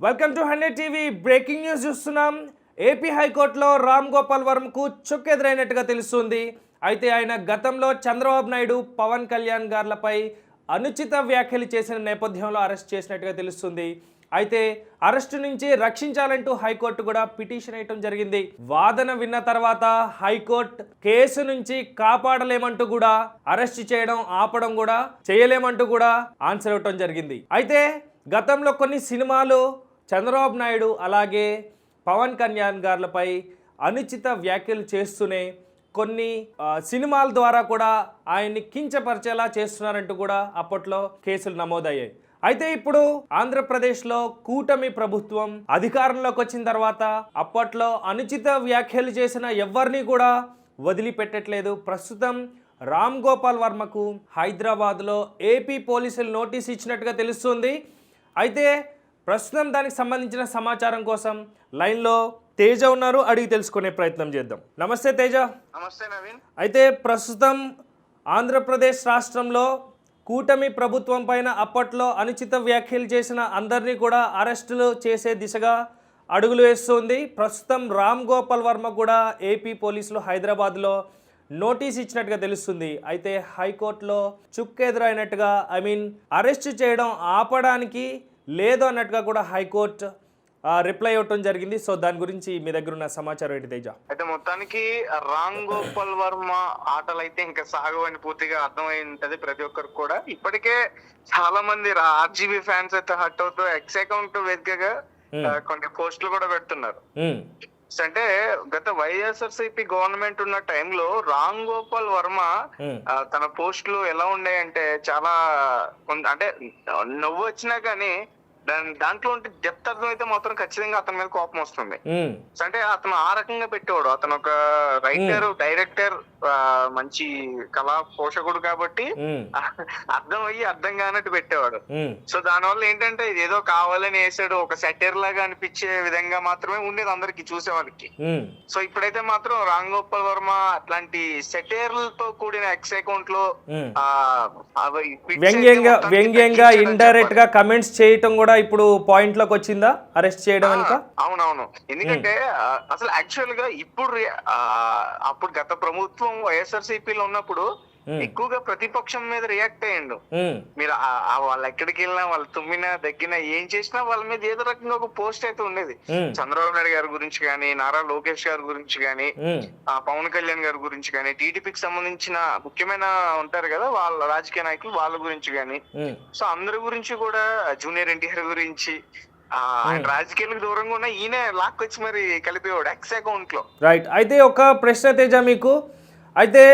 Welcome to 100 TV. Breaking news చూస్తున్నాం. AP హైకోర్టులో రామ్ గోపాల్ వర్మకు చుక్కెదురైనట్టుగా తెలుస్తుంది. అయితే ఆయన గతంలో చంద్రబాబు నాయుడు, పవన్ కళ్యాణ్ గార్లపై అనుచిత వ్యాఖ్యలు చేసిన నేపథ్యంలో అరెస్ట్ చేసినట్టుగా తెలుస్తుంది. అయితే అరెస్టు నుంచి రక్షించాలంటూ హైకోర్టు కూడా పిటిషన్ వేయటం జరిగింది. వాదన విన్న తర్వాత హైకోర్టు కేసు నుంచి కాపాడలేమంటూ కూడా అరెస్ట్ చేయడం, ఆపడం కూడా చేయలేమంటూ కూడా ఆన్సర్ ఇవ్వటం జరిగింది. అయితే గతంలో కొన్ని సినిమాలు చంద్రబాబు నాయుడు అలాగే పవన్ కళ్యాణ్ గార్లపై అనుచిత వ్యాఖ్యలు చేస్తూనే కొన్ని సినిమాల ద్వారా కూడా ఆయన్ని కించపరిచేలా చేస్తున్నారంటూ కూడా అప్పట్లో కేసులు నమోదయ్యాయి. అయితే ఇప్పుడు ఆంధ్రప్రదేశ్లో కూటమి ప్రభుత్వం అధికారంలోకి వచ్చిన తర్వాత అప్పట్లో అనుచిత వ్యాఖ్యలు చేసిన ఎవరిని కూడా వదిలిపెట్టట్లేదు. ప్రస్తుతం రామ్ గోపాల్ వర్మకు హైదరాబాద్లో ఏపీ పోలీసులు నోటీస్ ఇచ్చినట్టుగా తెలుస్తుంది. అయితే ప్రస్తుతం దానికి సంబంధించిన సమాచారం కోసం లైన్లో తేజ ఉన్నారు, అడిగి తెలుసుకునే ప్రయత్నం చేద్దాం. నమస్తే తేజ. నమస్తే నవీన్. అయితే ప్రస్తుతం ఆంధ్రప్రదేశ్ రాష్ట్రంలో కూటమి ప్రభుత్వం పైన అప్పట్లో అనుచిత వ్యాఖ్యలు చేసిన అందరినీ కూడా అరెస్టులు చేసే దిశగా అడుగులు వేస్తుంది. ప్రస్తుతం రామ్ గోపాల్ వర్మ కూడా ఏపీ పోలీసులు హైదరాబాద్లో నోటీస్ ఇచ్చినట్టుగా తెలుస్తుంది. అయితే హైకోర్టులో చుక్కెదురైనట్టుగా అరెస్ట్ చేయడం ఆపడానికి లేదు అన్నట్టుగా కూడా హైకోర్టు రిప్లై ఇవ్వటం జరిగింది. సో దాని గురించి మీ దగ్గర ఉన్న సమాచారం ఏంటి తేజ? అయితే మొత్తానికి రామ్ గోపాల్ వర్మ ఆటలు అయితే ఇంకా సాగవని పూర్తిగా అర్థమై ఉంటది ప్రతి ఒక్కరికి కూడా. ఇప్పటికే చాలా మంది ఆర్జీబీ ఫ్యాన్స్ అయితే హట్ అవుతూ ఎక్స్ అకౌంట్ వేదికగా కొన్ని పోస్టులు కూడా పెడుతున్నారు. అంటే గత వైఎస్ఆర్సీపీ గవర్నమెంట్ ఉన్న టైంలో రామ్ గోపాల్ వర్మ తన పోస్టులు ఎలా ఉన్నాయంటే చాలా అంటే నవ్వు వచ్చినా కానీ దాంట్లో ఉంటే డెప్త్ అర్థం అయితే మాత్రం ఖచ్చితంగా అతని మీద కోపం వస్తుంది. అంటే అతను ఆ రకంగా పెట్టేవాడు. అతను ఒక రైటర్, డైరెక్టర్, మంచి కళా పోషకుడు కాబట్టి అర్థం అయ్యి అర్థం కానట్టు పెట్టేవాడు. సో దానివల్ల ఏంటంటే ఇది ఏదో కావాలని వేసాడు, ఒక సెటైర్ లాగా అనిపించే విధంగా మాత్రమే ఉండేది అందరికి చూసే వాళ్ళకి. సో ఇప్పుడైతే మాత్రం రామ్ గోపాల్ వర్మ అట్లాంటి సెటైర్లతో కూడిన ఎక్స్ అకౌంట్ లో వ్యంగ్యంగా ఇండైరెక్ట్ గా కమెంట్స్ చేయటం కూడా ఇప్పుడు పాయింట్ లోకి వచ్చిందా అరెస్ట్ చేయడం వెనుక? అవునవును. ఎందుకంటే అసలు యాక్చువల్ గా అప్పుడు గత ప్రభుత్వం వైఎస్ఆర్సీపీలో ఉన్నప్పుడు ఎక్కువగా ప్రతిపక్షం మీద రియాక్ట్ అయ్యిండు. మీరు వాళ్ళు ఎక్కడికి వెళ్ళినా, వాళ్ళు తుమ్మినా, దగ్గినా, ఏం చేసినా వాళ్ళ మీద ఏదో రకంగా ఒక పోస్ట్ అయితే ఉండేది. చంద్రబాబు నాయుడు గారి గురించి గానీ, నారా లోకేష్ గారి గురించి గానీ, పవన్ కళ్యాణ్ గారి గురించి గానీ, టీడీపీకి సంబంధించిన ముఖ్యమైన ఉంటారు కదా వాళ్ళ రాజకీయ నాయకులు, వాళ్ళ గురించి గానీ, సో అందరి గురించి కూడా, జూనియర్ ఎన్టీఆర్ గురించి, ఆయన రాజకీయాలకు దూరంగా ఉన్న ఈయన లాక్కొచ్చి మరి కలిపేవాడు ఎక్స్ అకౌంట్ లో. రైట్. అయితే ఒక ప్రశ్న తేజ మీకు. అయితే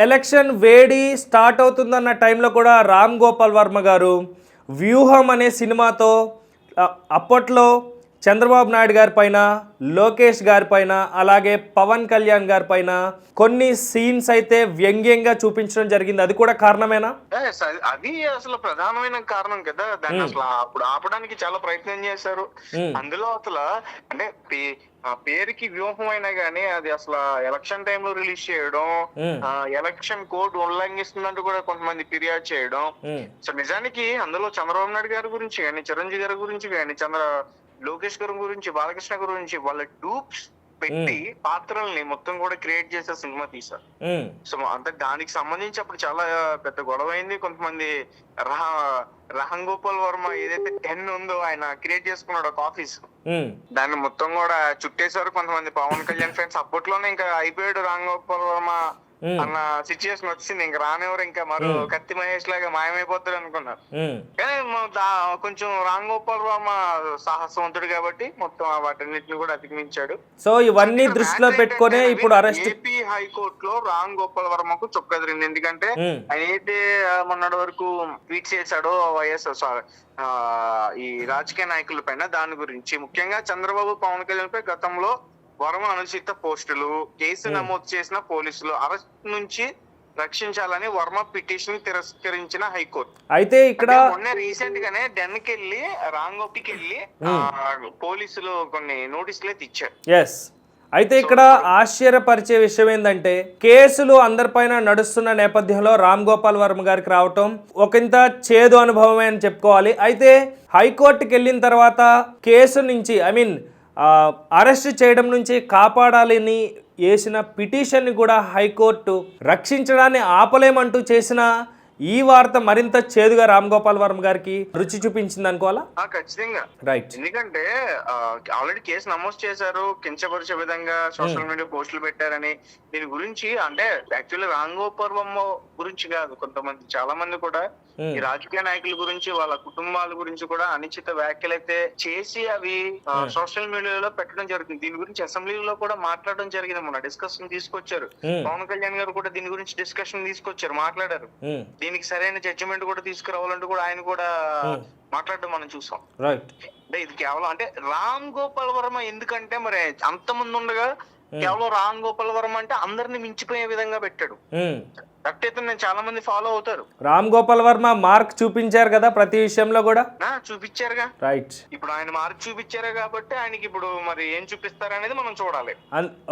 ఎలక్షన్ వేడి స్టార్ట్ అవుతుందన్న టైంలో కూడా రామ్ గోపాల్ వర్మ గారు వ్యూహం అనే సినిమాతో అప్పట్లో చంద్రబాబు నాయుడు గారి పైన, లోకేష్ గారి పైన, అలాగే పవన్ కళ్యాణ్ గారి పైన కొన్ని సీన్స్ అయితే వ్యంగ్యంగా చూపించడం జరిగింది. అది కూడా కారణమేనా? అది అసలు ప్రధానమైన కారణం కదా. దాన్ని అసలు అప్పుడు ఆపడానికి చాలా ప్రయత్నం చేశారు. అందులో అసలు అంటే పేరుకి వ్యూహం అయినా గానీ అది అసలు ఎలక్షన్ టైంలో రిలీజ్ చేయడం, ఎలక్షన్ కోడ్ ఉల్లంఘిస్తుందంటూ కూడా కొంతమంది ఫిర్యాదు చేయడం. సో నిజానికి అందులో చంద్రబాబు నాయుడు గారి గురించి కానీ, చిరంజీవి గారి గురించి కానీ, లోకేష్ గారి గురించి, బాలకృష్ణ గారి గురించి వాళ్ళ డూప్స్ పెట్టి పాత్రల్ని మొత్తం కూడా క్రియేట్ చేసే సినిమా తీశారు. సో అంటే దానికి సంబంధించి అప్పుడు చాలా పెద్ద గొడవ అయింది. కొంతమంది రామ్ గోపాల్ వర్మ ఏదైతే 10 ఉందో ఆయన క్రియేట్ చేసుకున్నాడు ఒక ఆఫీస్, దాన్ని మొత్తం కూడా చుట్టేశారు కొంతమంది పవన్ కళ్యాణ్ ఫ్రెండ్స్. అప్పట్లోనే ఇంకా అయిపోయాడు రామ్ గోపాల్ వర్మ అన్న సిచ్యుయేషన్ వచ్చింది. ఇంకా రానివారు, ఇంకా మరో కత్తి మహేష్ లాగా మాయమైపోతాడు అనుకున్నారు. కానీ కొంచెం రామ్ గోపాల్ వర్మ సాహసవంతుడు కాబట్టి మొత్తం వాటన్నిటిని కూడా అధిగమించాడు. సో ఇవన్నీ దృష్టిలో పెట్టుకునే ఇప్పుడు అరెస్ట్. ఏపీ హైకోర్టులో రామ్ గోపాల్ వర్మకు చొక్కదిరింది. ఎందుకంటే ఆయన అయితే మొన్నటి వరకు ట్వీట్ చేశాడో వైఎస్ఆర్ ఈ రాజకీయ నాయకుల పైన, దాని గురించి ముఖ్యంగా చంద్రబాబు, పవన్ కళ్యాణ్ పై గతంలో వర్మ అనుచిత పోస్టులు, కేసు నమోదు చేసిన పోలీసులు అరెస్ట్ నుంచి రక్షించాలని వర్మ పిటిషన్ తిరస్కరించిన హైకోర్టు. అయితే ఇక్కడ మొన్న రీసెంట్ గానే డెన్కి వెళ్ళి రాంగోపికి వెళ్ళి పోలీసులు కొన్ని నోటీసులు అయితే ఇచ్చారు. అయితే ఇక్కడ ఆశ్చర్యపరిచే విషయం ఏంటంటే కేసులు అందరిపైన నడుస్తున్న నేపథ్యంలో రామ్ గోపాల్ వర్మ గారికి రావటం ఒకంత చేదు అనుభవమే అని చెప్పుకోవాలి. అయితే హైకోర్టుకి వెళ్ళిన తర్వాత కేసు నుంచి అరెస్ట్ చేయడం నుంచి కాపాడాలని వేసిన పిటిషన్ని కూడా హైకోర్టు రక్షించడాన్ని ఆపలేమంటూ చేసిన ఈ వార్త మరింత చేదుగా రామ్ గోపాల్ వర్మ గారికి రుచి చూపించింది అనుకోవాలా? ఖచ్చితంగా రైట్. ఎందుకంటే ఆల్రెడీ కేసు నమోదు చేశారు, కించపరిచే విధంగా సోషల్ మీడియా పోస్టులు పెట్టారని. దీని గురించి అంటే యాక్చువల్లీ రామ్ గోపాల్ వర్మ గురించి కాదు, కొంతమంది చాలా మంది కూడా ఈ రాజకీయ నాయకుల గురించి వాళ్ళ కుటుంబాల గురించి కూడా అనుచిత వ్యాఖ్యలు అయితే చేసి అవి సోషల్ మీడియాలో పెట్టడం జరుగుతుంది. దీని గురించి అసెంబ్లీలో కూడా మాట్లాడడం జరిగింది, మొన్న డిస్కషన్ తీసుకొచ్చారు. పవన్ కళ్యాణ్ గారు కూడా దీని గురించి డిస్కషన్ తీసుకొచ్చారు, మాట్లాడారు. దీనికి సరైన జడ్జిమెంట్ కూడా తీసుకురావాలంటూ కూడా ఆయన కూడా మాట్లాడడం మనం చూసాం. అంటే ఇది కేవలం అంటే రామ్ గోపాల్ వర్మ ఎందుకంటే మరి అంతమంది ఉండగా కేవలం రామ్ గోపాల్ వర్మ అంటే అందరిని మించిపోయే విధంగా పెట్టాడు. అయితే నేను చాలా మంది ఫాలో అవుతారు. రామ్ గోపాల్ వర్మ మార్క్ చూపించారు కదా ప్రతి విషయంలో కూడా. చూపించారుగా. రైట్. ఇప్పుడు ఆయన మార్క్ చూపించారు కాబట్టి ఆయనకి ఇప్పుడు మరి ఏం చూపిస్తారు అనేది మనం చూడాలి.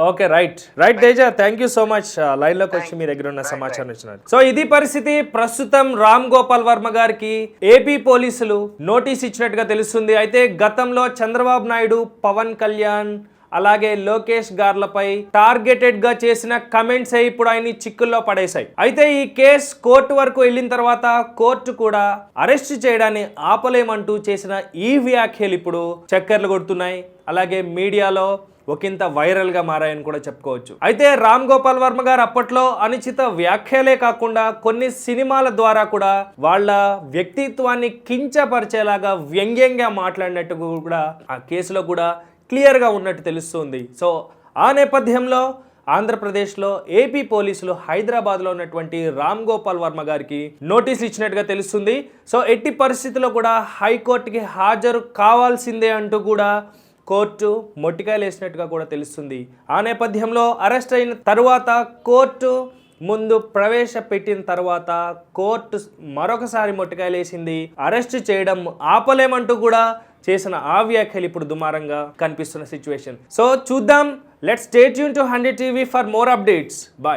Okay, right Teja, thank you so much line లోకి వచ్చి మీ దగ్గర ఉన్న సమాచారం ఇచ్చినారు. సో ఇది పరిస్థితి. ప్రస్తుతం రామ్ గోపాల్ వర్మ గారికి ఏపీ పోలీసులు నోటీస్ ఇచ్చినట్టుగా తెలుస్తుంది. అయితే గతంలో చంద్రబాబు నాయుడు, పవన్ కళ్యాణ్ అలాగే లోకేష్ గార్లపై టార్గెటెడ్ గా చేసిన కమెంట్స్ ఇప్పుడు ఆయన్ని చిక్కుల్లో పడేశాయి. అయితే ఈ కేసు కోర్టు వరకు వెళ్ళిన తర్వాత కోర్టు కూడా అరెస్ట్ చేయడాన్ని ఆపలేమంటూ చేసిన ఈ వ్యాఖ్యలు ఇప్పుడు చక్కర్లు కొడుతున్నాయి. అలాగే మీడియాలో ఒకంత వైరల్ గా మారాయని కూడా చెప్పుకోవచ్చు. అయితే రామ్ గోపాల్ వర్మ గారు అప్పట్లో అనుచిత వ్యాఖ్యలే కాకుండా కొన్ని సినిమాల ద్వారా కూడా వాళ్ళ వ్యక్తిత్వాన్ని కించపరిచేలాగా వ్యంగ్యంగా మాట్లాడినట్టు కూడా ఆ కేసులో కూడా క్లియర్గా ఉన్నట్టు తెలుస్తుంది. సో ఆ నేపథ్యంలో ఆంధ్రప్రదేశ్లో ఏపీ పోలీసులు హైదరాబాద్లో ఉన్నటువంటి రామ్ గోపాల్ వర్మ గారికి నోటీసులు ఇచ్చినట్టుగా తెలుస్తుంది. సో ఎట్టి పరిస్థితుల్లో కూడా హైకోర్టుకి హాజరు కావాల్సిందే అంటూ కూడా కోర్టు మొట్టికాయలు వేసినట్టుగా కూడా తెలుస్తుంది. ఆ నేపథ్యంలో అరెస్ట్ అయిన తర్వాత కోర్టు ముందు ప్రవేశపెట్టిన తర్వాత కోర్టు మరొకసారి మొట్టికాయలు వేసింది. అరెస్ట్ చేయడం ఆపలేమంటూ కూడా చేసిన ఆ వ్యాఖ్యలు ఇప్పుడు దుమారంగా కనిపిస్తున్న సిచ్యువేషన్. సో చూద్దాం. Let's stay tune to 100 TV for more updates. Bye.